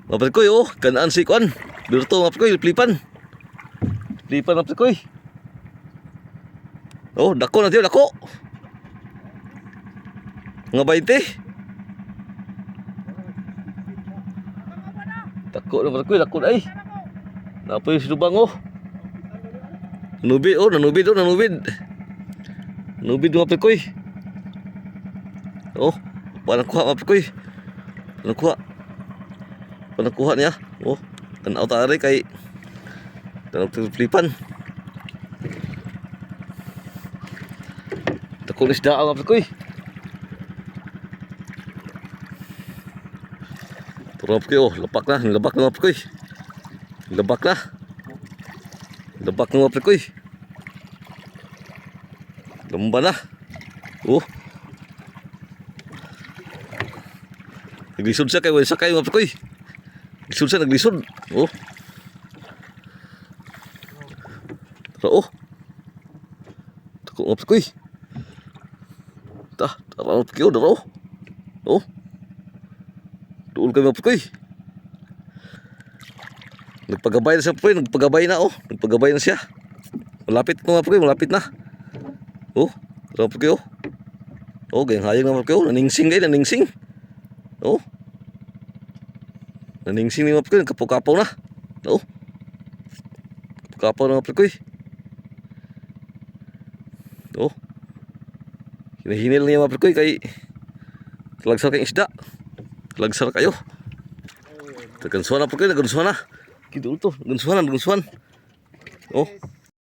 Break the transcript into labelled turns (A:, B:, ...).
A: Mapre koy oh, kanaan si kuan. Birto mapre koy flipan. Flipan mapre koy. Oh, dako na tiyo, dako. Nga 20. Dako na mapre koy, dako na ay. Napa yung silubang oh. Nanubid oh, nanubid oh, nanubid. Nanubid mapre koy. Oh, panakuha mapre koy. Panakuha niya. Oh, tanaw tari kay tanaw flipan. Dako isda ang mapre koy. Turap koy oh, lapak na mapre koy. Labak na mapre koy. Lamba na. Oh. Naglisod siya kay wala sakay mapre koy. Naglisod siya, naglisod. Oh. Tara oh. Tako mapre koy. Tara mapre koy, dara oh. Oh. Tuol kay mapre koy. Nagpagabay na siya po, nagpagabay na oh. Nagpagabay na siya. Malapit na po, malapit na. Oh, tara po kayo. Oh, gayang hayang naman kayo. Naningsing kayo, naningsing. Oh. Naningsing naman po kayo, nagkapaw-kapaw na. Oh. Kapaw na po kayo. Oh. Hinahinil niya mga po kayo kay kalagsar kayong isda. Kalagsar kayo. Nagansuhan na po kayo, nagansuhan na. Kito to, nagansuhan. Oh.